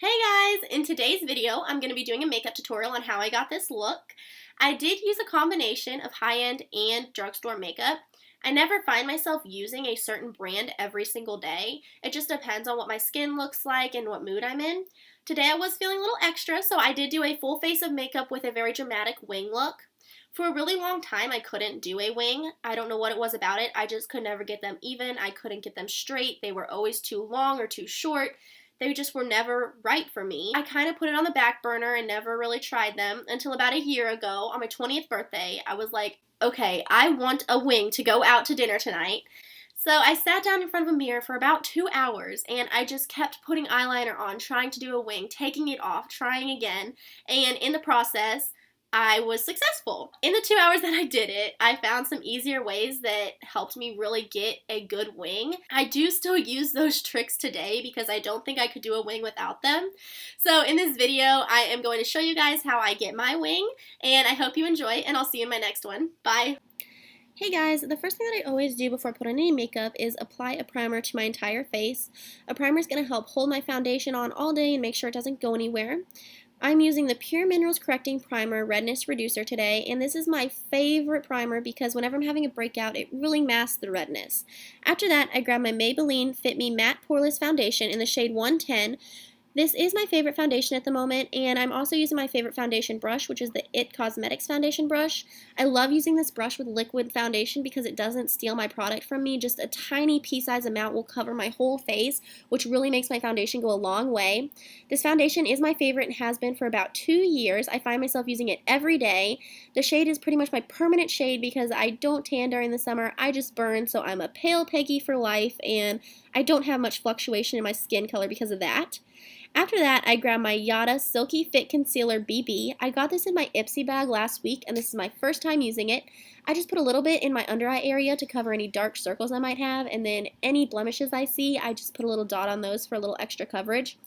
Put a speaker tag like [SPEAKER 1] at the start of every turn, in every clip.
[SPEAKER 1] Hey guys! In today's video, I'm going to be doing a makeup tutorial on how I got this look. I did use a combination of high-end and drugstore makeup. I never find myself using a certain brand every single day. It just depends on what my skin looks like and what mood I'm in. Today I was feeling a little extra, so I did do a full face of makeup with a very dramatic wing look. For a really long time, I couldn't do a wing. I don't know what it was about it. I just could never get them even. I couldn't get them straight. They were always too long or too short. They just were never right for me. I kind of put it on the back burner and never really tried them until about a year ago on my 20th birthday. I was like, okay, I want a wing to go out to dinner tonight. So I sat down in front of a mirror for about 2 hours and I just kept putting eyeliner on, trying to do a wing, taking it off, trying again, and in the process, I was successful. In the 2 hours that I did it, I found some easier ways that helped me really get a good wing. I do still use those tricks today because I don't think I could do a wing without them. So in this video, I am going to show you guys how I get my wing, and I hope you enjoy, and I'll see you in my next one. Bye! Hey guys, the first thing that I always do before I put on any makeup is apply a primer to my entire face. A primer is going to help hold my foundation on all day and make sure it doesn't go anywhere. I'm using the Pure Minerals Correcting Primer Redness Reducer today, and this is my favorite primer because whenever I'm having a breakout, it really masks the redness. After that, I grab my Maybelline Fit Me Matte Poreless Foundation in the shade 110. This is my favorite foundation at the moment, and I'm also using my favorite foundation brush, which is the IT Cosmetics foundation brush. I love using this brush with liquid foundation because it doesn't steal my product from me. Just a tiny pea-sized amount will cover my whole face, which really makes my foundation go a long way. This foundation is my favorite and has been for about 2 years. I find myself using it every day. The shade is pretty much my permanent shade because I don't tan during the summer. I just burn, so I'm a pale Peggy for life, and I don't have much fluctuation in my skin color because of that. After that, I grabbed my Yada Silky Fit Concealer BB. I got this in my Ipsy bag last week, and this is my first time using it. I just put a little bit in my under eye area to cover any dark circles I might have, and then any blemishes I see, I just put a little dot on those for a little extra coverage.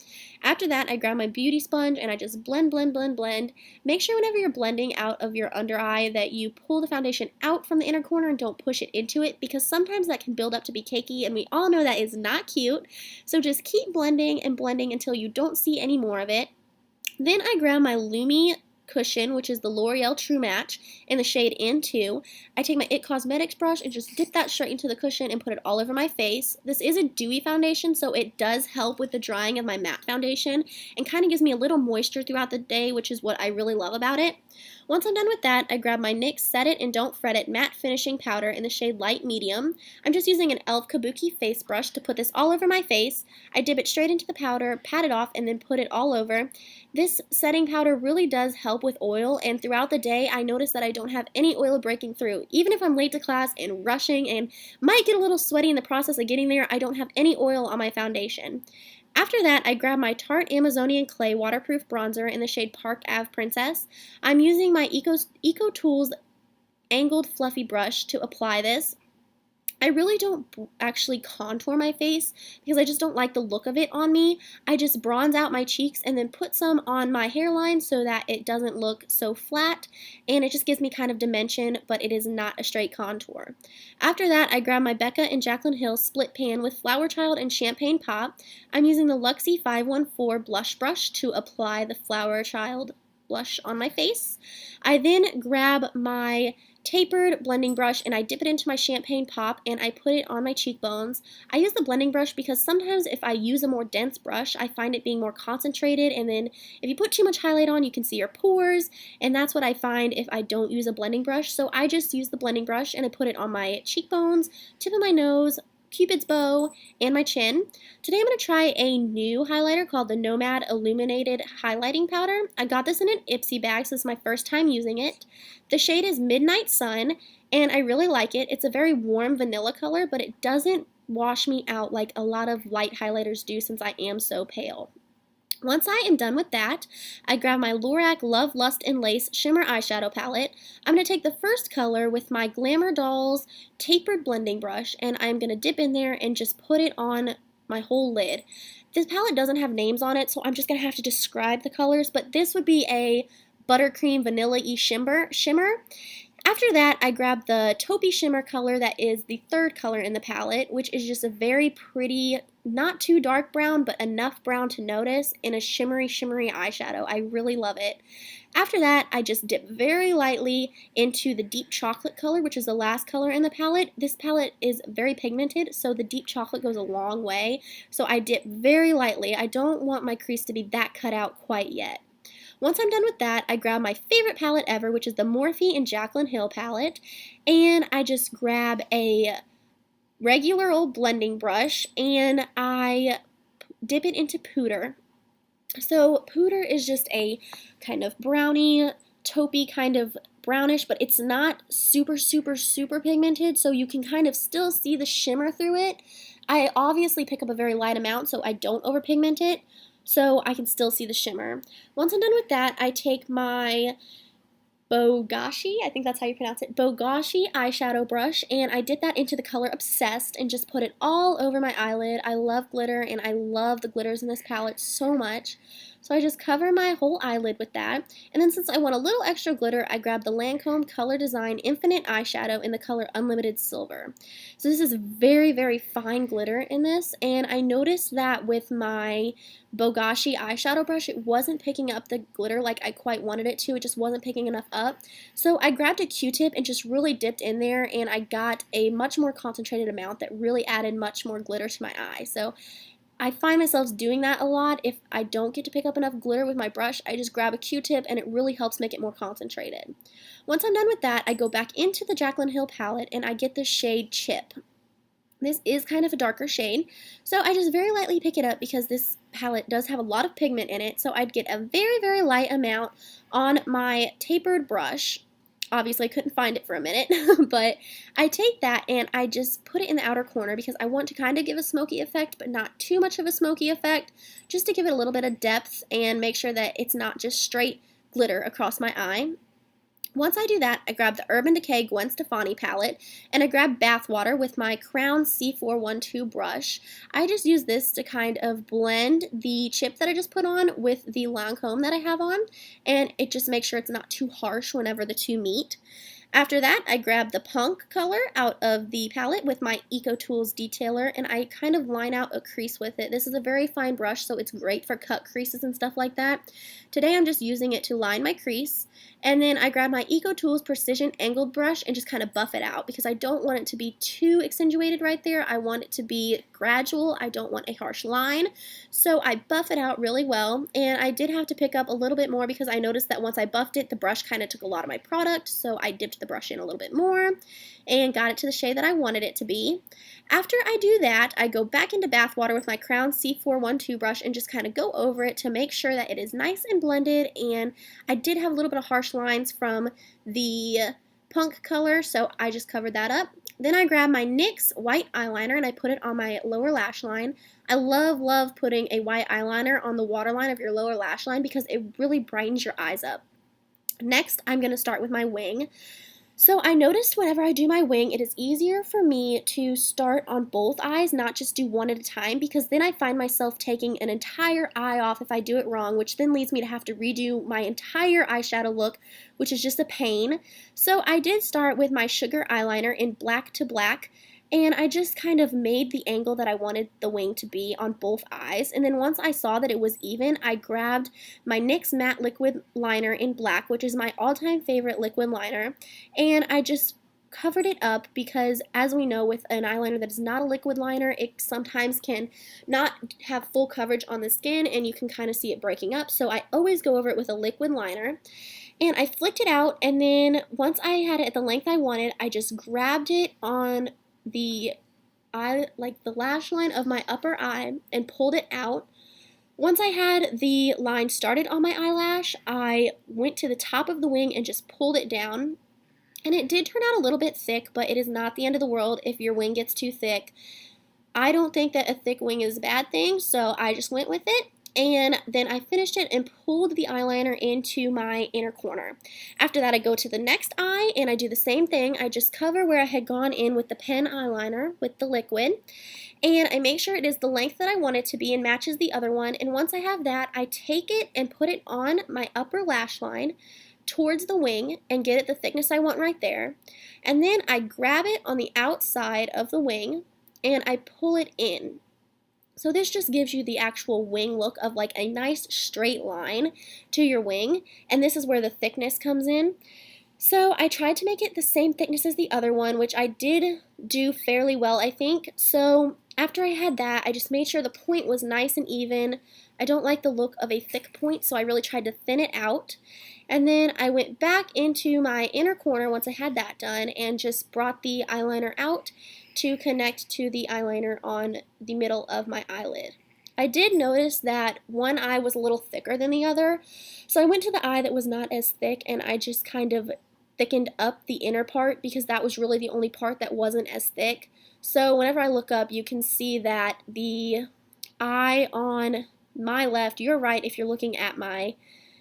[SPEAKER 1] After that, I grab my beauty sponge and I just blend, blend, blend, blend. Make sure whenever you're blending out of your under eye that you pull the foundation out from the inner corner and don't push it into it, because sometimes that can build up to be cakey, and we all know that is not cute. So just keep blending and blending until you don't see any more of it. Then I grab my Lumi cushion, which is the L'Oreal True Match in the shade N2. I take my IT Cosmetics brush and just dip that straight into the cushion and put it all over my face. This is a dewy foundation, so it does help with the drying of my matte foundation and kind of gives me a little moisture throughout the day, which is what I really love about it. Once I'm done with that, I grab my NYX Set It and Don't Fret It matte finishing powder in the shade Light Medium. I'm just using an e.l.f. Kabuki face brush to put this all over my face. I dip it straight into the powder, pat it off, and then put it all over. This setting powder really does help with oil, and throughout the day I notice that I don't have any oil breaking through. Even if I'm late to class and rushing and might get a little sweaty in the process of getting there, I don't have any oil on my foundation. After that, I grab my Tarte Amazonian Clay Waterproof Bronzer in the shade Park Ave Princess. I'm using my EcoTools Angled Fluffy Brush to apply this. I really don't actually contour my face because I just don't like the look of it on me. I just bronze out my cheeks and then put some on my hairline so that it doesn't look so flat, and it just gives me kind of dimension, but it is not a straight contour. After that, I grab my Becca and Jaclyn Hill Split Pan with Flower Child and Champagne Pop. I'm using the Luxie 514 blush brush to apply the Flower Child blush on my face. I then grab my tapered blending brush and I dip it into my Champagne Pop and I put it on my cheekbones. I use the blending brush because sometimes if I use a more dense brush, I find it being more concentrated, and then if you put too much highlight on, you can see your pores, and that's what I find if I don't use a blending brush. So I just use the blending brush and I put it on my cheekbones, tip of my nose, Cupid's bow, and my chin. Today I'm going to try a new highlighter called the Nomad Illuminated Highlighting Powder. I got this in an Ipsy bag, so this is my first time using it. The shade is Midnight Sun, and I really like it. It's a very warm vanilla color, but it doesn't wash me out like a lot of light highlighters do since I am so pale. Once I am done with that, I grab my Lorac Love, Lust, and Lace Shimmer Eyeshadow Palette. I'm going to take the first color with my Glamour Dolls Tapered Blending Brush, and I'm going to dip in there and just put it on my whole lid. This palette doesn't have names on it, so I'm just going to have to describe the colors, but this would be a Buttercream Vanilla-y Shimmer. After that, I grabbed the Taupey Shimmer color that is the third color in the palette, which is just a very pretty not too dark brown, but enough brown to notice, in a shimmery, shimmery eyeshadow. I really love it. After that, I just dip very lightly into the deep chocolate color, which is the last color in the palette. This palette is very pigmented, so the deep chocolate goes a long way. So I dip very lightly. I don't want my crease to be that cut out quite yet. Once I'm done with that, I grab my favorite palette ever, which is the Morphe and Jaclyn Hill palette, and I just grab a regular old blending brush and I dip it into Pooter. So Pooter is just a kind of brownie, taupey kind of brownish, but it's not super, super, super pigmented, so you can kind of still see the shimmer through it. I obviously pick up a very light amount so I don't overpigment it, so I can still see the shimmer. Once I'm done with that, I take my Bogashi, I think that's how you pronounce it, Bogashi eyeshadow brush, and I dip that into the color Obsessed and just put it all over my eyelid. I love glitter, and I love the glitters in this palette so much. So I just cover my whole eyelid with that, and then since I want a little extra glitter, I grab the Lancome Color Design Infinite Eyeshadow in the color Unlimited Silver. So this is very, very fine glitter in this, and I noticed that with my Bogashi eyeshadow brush, it wasn't picking up the glitter like I quite wanted it to. It just wasn't picking enough up. So I grabbed a Q-tip and just really dipped in there, and I got a much more concentrated amount that really added much more glitter to my eye. So I find myself doing that a lot. If I don't get to pick up enough glitter with my brush, I just grab a Q-tip and it really helps make it more concentrated. Once I'm done with that, I go back into the Jaclyn Hill palette and I get the shade Chip. This is kind of a darker shade, so I just very lightly pick it up because this palette does have a lot of pigment in it, so I'd get a very, very light amount on my tapered brush. Obviously, I couldn't find it for a minute, but I take that and I just put it in the outer corner because I want to kind of give a smoky effect, but not too much of a smoky effect, just to give it a little bit of depth and make sure that it's not just straight glitter across my eye. Once I do that, I grab the Urban Decay Gwen Stefani palette, and I grab Bathwater with my Crown C412 brush. I just use this to kind of blend the chip that I just put on with the Lancome that I have on, and it just makes sure it's not too harsh whenever the two meet. After that, I grab the Punk color out of the palette with my EcoTools Detailer, and I kind of line out a crease with it. This is a very fine brush, so it's great for cut creases and stuff like that. Today I'm just using it to line my crease, and then I grab my EcoTools Precision Angled Brush and just kind of buff it out because I don't want it to be too accentuated right there. I want it to be gradual. I don't want a harsh line, so I buff it out really well, and I did have to pick up a little bit more because I noticed that once I buffed it, the brush kind of took a lot of my product, so I dipped the brush in a little bit more and got it to the shade that I wanted it to be. After I do that, I go back into Bathwater with my Crown C412 brush and just kind of go over it to make sure that it is nice and blended, and I did have a little bit of harsh lines from the Punk color, so I just covered that up. Then I grab my NYX white eyeliner and I put it on my lower lash line. I love, love putting a white eyeliner on the waterline of your lower lash line because it really brightens your eyes up. Next, I'm going to start with my wing. So I noticed whenever I do my wing, it is easier for me to start on both eyes, not just do one at a time, because then I find myself taking an entire eye off if I do it wrong, which then leads me to have to redo my entire eyeshadow look, which is just a pain. So I did start with my Sugar eyeliner in Black to Black, and I just kind of made the angle that I wanted the wing to be on both eyes. And then once I saw that it was even, I grabbed my NYX Matte Liquid Liner in Black, which is my all-time favorite liquid liner, and I just covered it up because, as we know, with an eyeliner that is not a liquid liner, it sometimes can not have full coverage on the skin and you can kind of see it breaking up. So I always go over it with a liquid liner. And I flicked it out, and then once I had it at the length I wanted, I just grabbed it on the eye, like the lash line of my upper eye, and pulled it out. Once I had the line started on my eyelash, I went to the top of the wing and just pulled it down. And it did turn out a little bit thick, but it is not the end of the world if your wing gets too thick. I don't think that a thick wing is a bad thing, so I just went with it. And then I finished it and pulled the eyeliner into my inner corner. After that, I go to the next eye and I do the same thing. I just cover where I had gone in with the pen eyeliner with the liquid, and I make sure it is the length that I want it to be and matches the other one. And once I have that, I take it and put it on my upper lash line towards the wing and get it the thickness I want right there. And then I grab it on the outside of the wing and I pull it in. So this just gives you the actual wing look of like a nice straight line to your wing, and this is where the thickness comes in. So I tried to make it the same thickness as the other one, which I did do fairly well, I think. So after I had that, I just made sure the point was nice and even. I don't like the look of a thick point, so I really tried to thin it out. And then I went back into my inner corner once I had that done and just brought the eyeliner out to connect to the eyeliner on the middle of my eyelid. I did notice that one eye was a little thicker than the other, so I went to the eye that was not as thick and I just kind of thickened up the inner part because that was really the only part that wasn't as thick. So whenever I look up, you can see that the eye on my left, your right if you're looking at my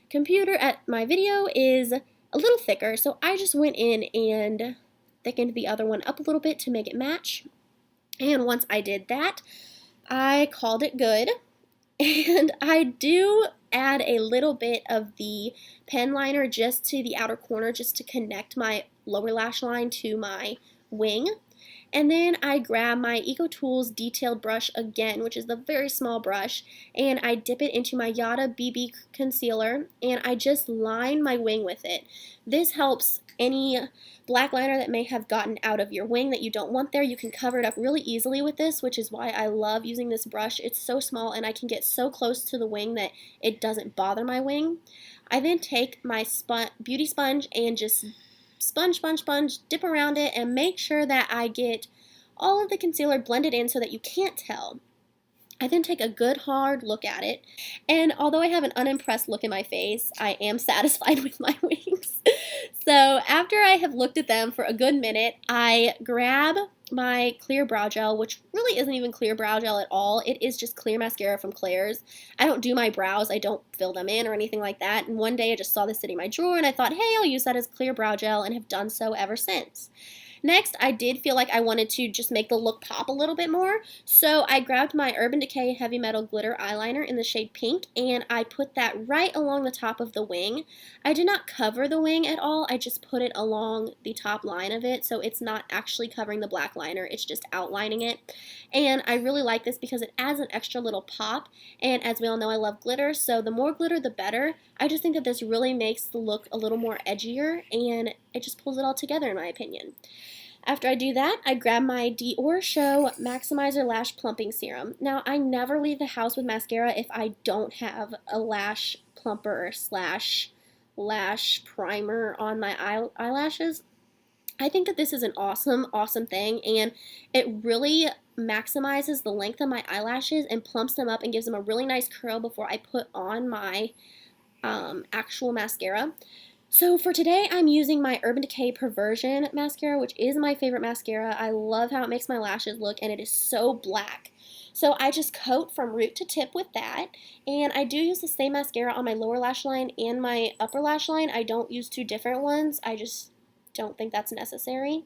[SPEAKER 1] computer, at my video, is a little thicker. So I just went in and thickened the other one up a little bit to make it match. And once I did that, I called it good. And I do add a little bit of the pen liner just to the outer corner just to connect my lower lash line to my wing. And then I grab my EcoTools detailed brush again, which is the very small brush, and I dip it into my Yada BB concealer, and I just line my wing with it. This helps any black liner that may have gotten out of your wing that you don't want there. You can cover it up really easily with this, which is why I love using this brush. It's so small, and I can get so close to the wing that it doesn't bother my wing. I then take my beauty sponge and just sponge, dip around it, and make sure that I get all of the concealer blended in so that you can't tell. I then take a good hard look at it, and although I have an unimpressed look in my face, I am satisfied with my wings. So after I have looked at them for a good minute, I grab my clear brow gel, which really isn't even clear brow gel at all. It is just clear mascara from Claire's. I don't do my brows. I don't fill them in or anything like that. And one day I just saw this sitting in my drawer and I thought, hey, I'll use that as clear brow gel, and have done so ever since. Next, I did feel like I wanted to just make the look pop a little bit more, so I grabbed my Urban Decay Heavy Metal Glitter Eyeliner in the shade Pink, and I put that right along the top of the wing. I did not cover the wing at all, I just put it along the top line of it, so it's not actually covering the black liner, it's just outlining it. And I really like this because it adds an extra little pop, and as we all know, I love glitter, so the more glitter the better. I just think that this really makes the look a little more edgier, and it just pulls it all together in my opinion. After I do that, I grab my Dior Show Maximizer Lash Plumping Serum. Now, I never leave the house with mascara if I don't have a lash plumper slash lash primer on my eyelashes. I think that this is an awesome, awesome thing, and it really maximizes the length of my eyelashes and plumps them up and gives them a really nice curl before I put on my actual mascara. So for today, I'm using my Urban Decay Perversion mascara, which is my favorite mascara. I love how it makes my lashes look, and it is so black. So I just coat from root to tip with that, and I do use the same mascara on my lower lash line and my upper lash line. I don't use two different ones. I just don't think that's necessary.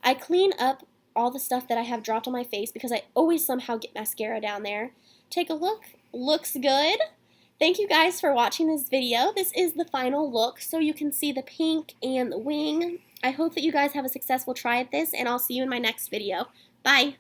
[SPEAKER 1] I clean up all the stuff that I have dropped on my face because I always somehow get mascara down there. Take a look. Looks good. Thank you guys for watching this video. This is the final look, so you can see the pink and the wing. I hope that you guys have a successful try at this, and I'll see you in my next video. Bye!